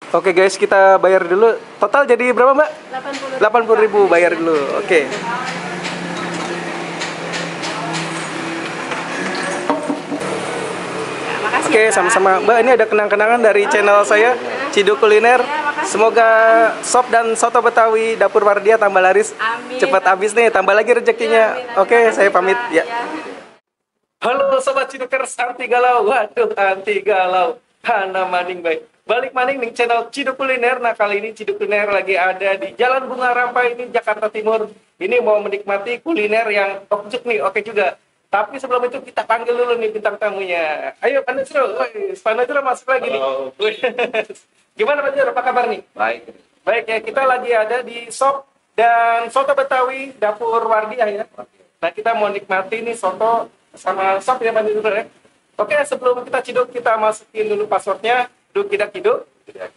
Oke guys, kita bayar dulu. Total jadi berapa Mbak? 80.000 bayar dulu. Oke. Oke, sama-sama. Mbak, ini ada kenang-kenangan dari channel saya, Ciduk Kuliner. Semoga sop dan soto Betawi Dapur Wardia tambah laris. Cepat habis nih, tambah lagi rezekinya. Oke, saya pamit ya. Halo sobat Cidukers, anti galau. Waduh, anti galau. Hana maning baik. Balik maning nih channel Ciduk Kuliner. Nah, kali ini Ciduk Kuliner lagi ada di Jalan Bunga Rampai ini Jakarta Timur. Ini mau menikmati kuliner yang okjuk nih, oke juga. Tapi sebelum itu kita panggil dulu nih bintang tamunya. Ayo Pak Najrul, Pak Najrul masuk lagi nih. Gimana Pak Najrul, apa kabar nih? Baik. Baik ya, kita lagi ada di sop dan soto Betawi Dapur Wardiah ya. Nah, kita mau nikmati nih soto sama sop ya Pak Najrul ya. Oke, sebelum kita ciduk, kita masukin dulu passwordnya. Duk tidak ciduk.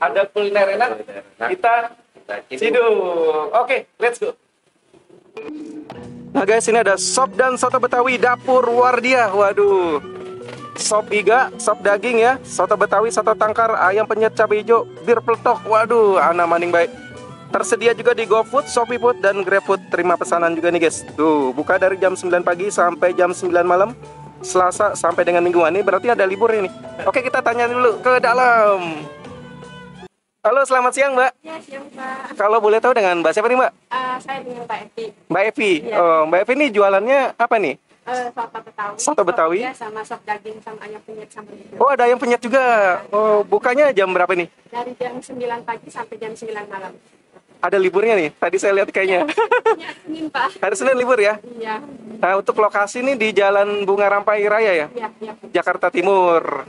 Ada kuliner enak. Kita ciduk. Oke, let's go. Nah guys, ini ada sop dan soto Betawi Dapur Wardiah. Waduh, sop iga, sop daging ya, soto Betawi, soto tangkar, ayam penyet, cabai hijau, bir peletok. Waduh, ana maning baik. Tersedia juga di GoFood, ShopeeFood, dan GrabFood. Terima pesanan juga nih guys. Tuh, buka dari jam 9 pagi sampai jam 9 malam, Selasa sampai dengan Mingguan. Ini berarti ada libur ini. Oke, kita tanya dulu ke dalam. Halo, selamat siang Mbak. Ya, siang Pak. Kalau boleh tahu dengan Mbak siapa nih Mbak? Saya dengan Mbak Evi. Mbak Evi. Ya. Oh, Mbak Evi ini jualannya apa nih? Soto Betawi. Soto Betawi? Ya, sama sop daging sama ayam penyet sama itu. Oh, ada ayam penyet juga. Oh, bukanya jam berapa nih? Dari jam 9 pagi sampai jam 9 malam. Ada liburnya nih. Tadi saya lihat kayaknya. Ya, Senin Pak. Hari Senin libur ya. Iya. Nah, untuk lokasi nih di Jalan Bunga Rampai Raya ya, Iya, iya. Jakarta Timur.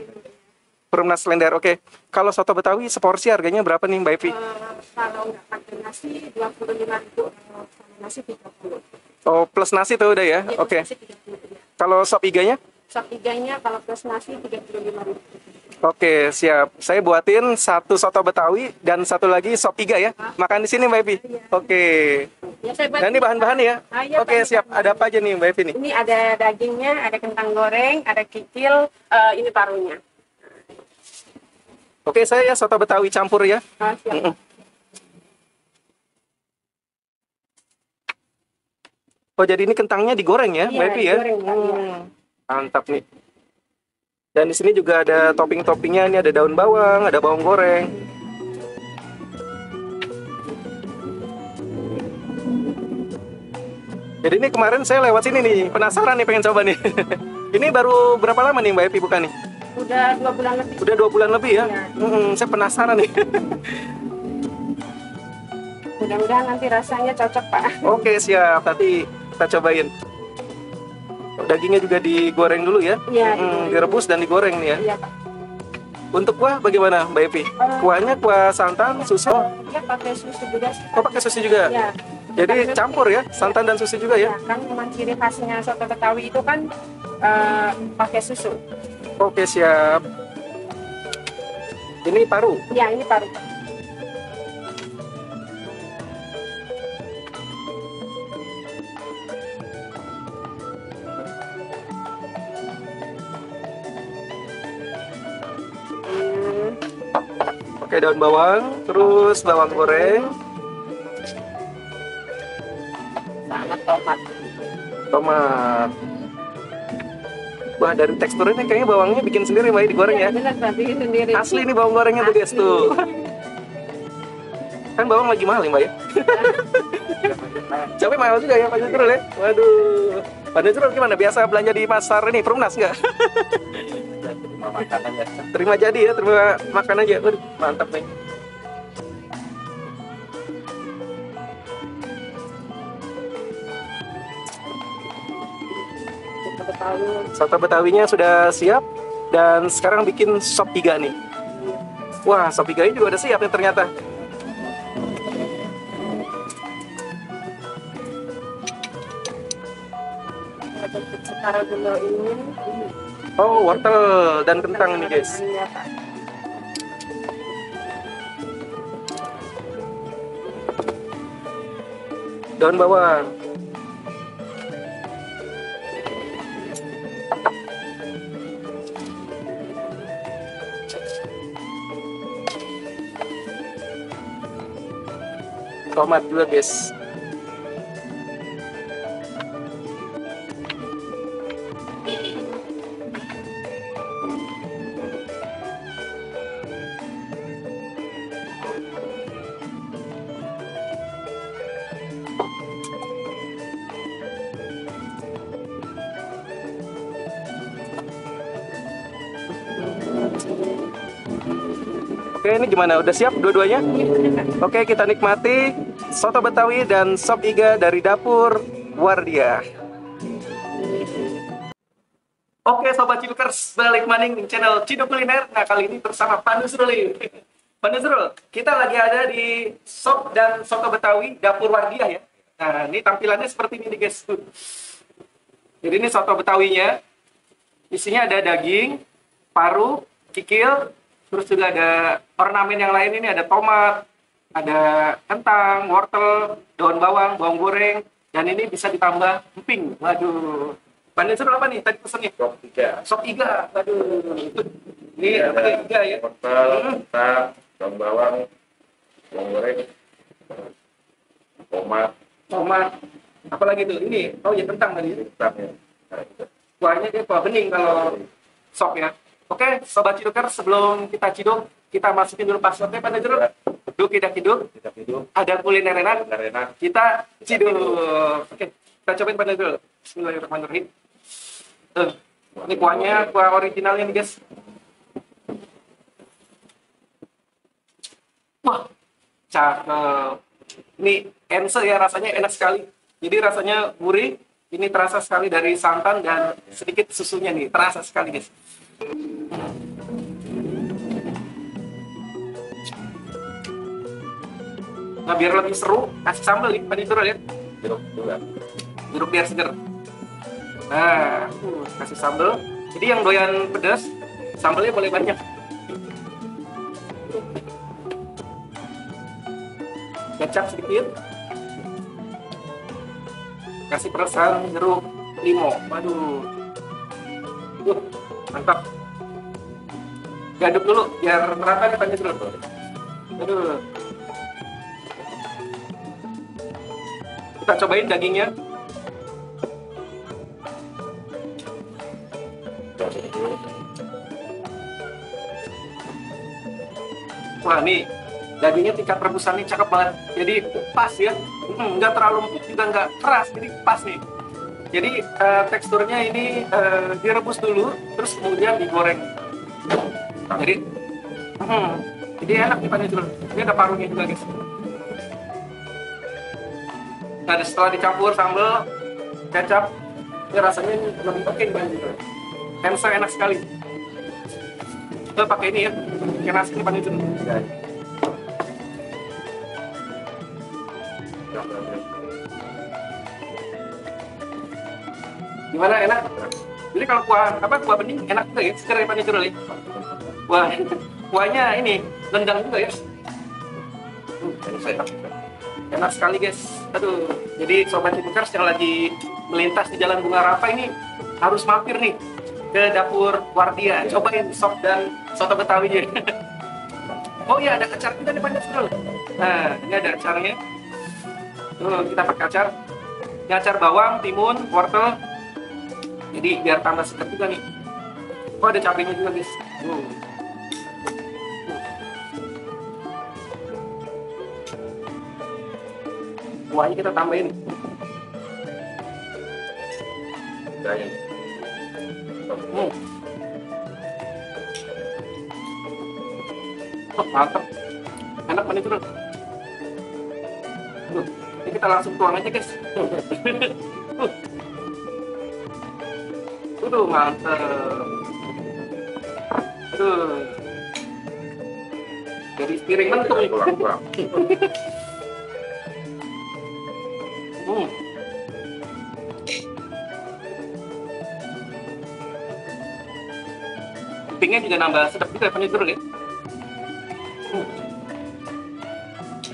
Perumnas Lender. Oke. Kalau soto Betawi seporsi harganya berapa nih Mbak Evi? Kalau nggak pakai nasi 25.000, sama nasi 30. Oh, plus nasi tuh udah ya. Iya, Oke. nasi 30 ya. Kalau sop iganya? Sop iganya kalau plus nasi 35.000. Oke, siap. Saya buatin satu soto Betawi dan satu lagi sop iga ya. Makan di sini Mbak Evi. Oke. Ya, saya Dan ini bahan-bahan ya. Iya, Oke, siap. Ada apa aja nih Mbak Evi nih? Ini ada dagingnya, ada kentang goreng, ada kikil, ini parunya. Oke, saya soto Betawi campur ya. Siap. Oh, jadi ini kentangnya digoreng ya, Mbak Evi ya? Digoreng, Pak, iya. Mantap nih. Dan di sini juga ada topping-toppingnya. Ini ada daun bawang, ada bawang goreng. Jadi ini kemarin saya lewat sini nih, penasaran nih pengen coba nih. Ini baru berapa lama nih Mbak Evi buka nih? Udah 2 bulan lebih. Udah 2 bulan lebih ya? Iya. Saya penasaran nih. Mudah-mudahan nanti rasanya cocok Pak. Oke, siap. Nanti kita cobain. Dagingnya juga digoreng dulu ya? Iya, digoreng. Direbus dan digoreng nih ya? Iya Pak. Untuk kuah bagaimana Mbak Evi? Kuahnya kuah santan, susu? Dia pakai susu juga sih. Oh, pakai susu juga? Iya. Jadi campur ya? Santan dan susu juga ya? Iya, kan memang ciri khasnya soto Betawi itu kan pakai susu. Oke, siap. Ini paru. Iya, ini paru. Oke, daun bawang, terus bawang goreng, Sama tomat. tomat. Wah, dari teksturnya kayaknya bawangnya bikin sendiri Mbak, digoreng ya? Benar Pak, bikin sendiri. Asli nih bawang gorengnya tuh guys tuh. Kan bawang lagi mahal ya Mbak ya? Capek mahal juga ya Pak Najrul ya? Waduh. Pak Najrul gimana? Biasa belanja di pasar ini, Perumnas nggak? Terima jadi ya, terima makan aja. Waduh, mantap nih. Soto Betawinya sudah siap dan sekarang bikin sop iga nih. Wah, sop iganya juga udah siap nih ternyata. Taruh dulu ini. Oh, wortel dan kentang nih guys. Iya Pak. Daun bawang. tomat juga guys. Oke, ini gimana? Udah siap dua-duanya? Oke, kita nikmati soto Betawi dan sop iga dari dapur Wardia. Oke, Sobat Cidukers, balik maning di channel Ciduk Kuliner. Nah, kali ini bersama Pak Nusrul ini. Pak Nusrul, kita lagi ada di sop dan soto Betawi dapur Wardia ya. Nah, ini tampilannya seperti ini guys. Jadi ini soto Betawinya. Isinya ada daging, paru, kikil, terus juga ada ornamen yang lain ini, ada tomat, ada kentang, wortel, daun bawang, bawang goreng, dan ini bisa ditambah emping. Waduh. Pak Nusrul apa nih tadi pesennya? Sop iga. Sop iga. Waduh. Ini apa iga ya? Wortel, kentang, daun bawang, bawang goreng, tomat, Tomat. Apalagi tuh? Ini. Oh ya, kentang tadi. kentang ya. Nah, itu. Kuahnya dia kuah bening kalau sop ya. Oke, Sobat Cidukers, sebelum kita ciduk, kita masukin dulu passwordnya Pak Nusrul. Duk tidak ciduk, Kita hidup, ada kuliner enak, enak. kita ciduk. Oke, kita cobain Pak Nusrul. Bismillahirrahmanirrahim. Ini kuahnya, kuah originalnya nih guys. Wah, cakep. Ini ense ya, rasanya enak sekali. Jadi rasanya gurih. Ini terasa sekali dari santan dan sedikit susunya nih, terasa sekali guys. Nah, biar lebih seru, kasih sambal nih, Pak Nusrul ya. Jeruk juga. Jeruk biar seger. Nah, kasih sambal. Jadi yang doyan pedas, sambalnya boleh banyak. Kecap sedikit. Kasih perasan jeruk limau. Waduh. Mantap. Diaduk dulu biar merata nih Pak Nusrul. Aduh. Kita cobain dagingnya. Wah, nih dagingnya tingkat rebusannya cakep banget. Jadi pas ya, nggak terlalu empuk juga nggak keras, jadi pas nih. Jadi teksturnya ini direbus dulu, terus kemudian digoreng. Jadi enak nih Pak Nusrul. Ini ada parunya juga guys. Nah, setelah dicampur sambal, kecap, ini rasanya lebih oke Pak Nusrul. Ensa enak sekali. Kita pakai ini ya, pakai nasi ini Pak Nusrul. Gimana, enak? Jadi kalau kuah bening enak juga ya, seger ya Pak Nusrul ya. Wah, kuahnya ini lendang juga ya. Enak sekali guys. Aduh, jadi Sobat Cidukers yang lagi melintas di Jalan Bunga Rampai ini harus mampir nih ke dapur Wardia, cobain sop dan soto Betawinya. Oh iya, ada acar juga nih Pak Nusrul. Nah, ini ada acarnya. Tuh, kita pakai acar. Ini acar bawang, timun, wortel. Jadi biar tambah seger juga nih. Oh, ada cabenya juga guys. Kuahnya kita tambahin. Dayan. Oh, mantap. Enak Pak Nusrul. Ini kita langsung tuang aja guys. Mantap. Dari piring mentung nih. Pulang-pulang. Empingnya juga nambah sedap juga Pak Nusrul ya.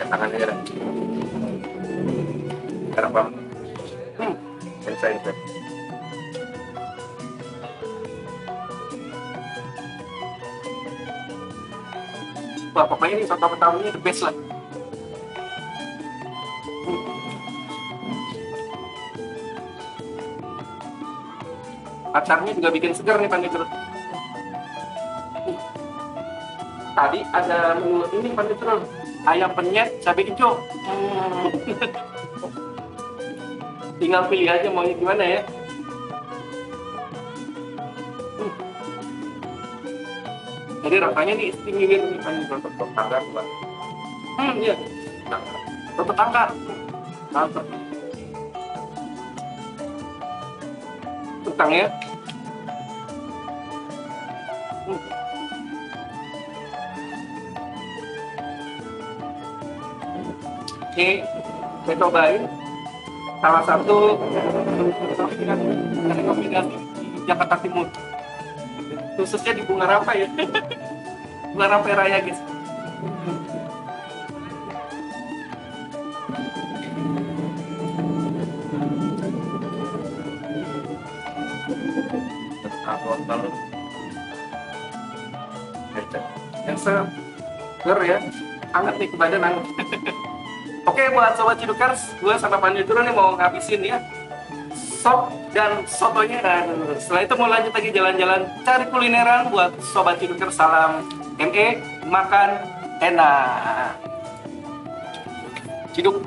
Tangannya ya. Enak banget. Ensa. Wah, pokoknya ini soto Betawinya the best lah. Acarnya juga bikin segar nih Pandit. Tadi ada menu ini Pandit, ayam penyet cabai hijau. Tinggal pilih aja maunya gimana ya. Jadi rasanya nih istimewa nih Pandit, Untuk tangga buat iya. Soto tangkar. Mantap. Tutangnya. Ini saya cobain salah satu rekomendasi di Jakarta Timur, khususnya di Bunga Rampai ya. Bunga Rampai Raya guys. wortel kecap. Yang seger ya, hangat nih ke badan hangat. Oke buat sobat Cidukers, gue sama Pandit dulu nih mau ngabisin ya sop dan sotonya. Setelah itu mau lanjut lagi jalan-jalan cari kulineran buat sobat Cidukers. Salam ME, makan enak. Ciduk.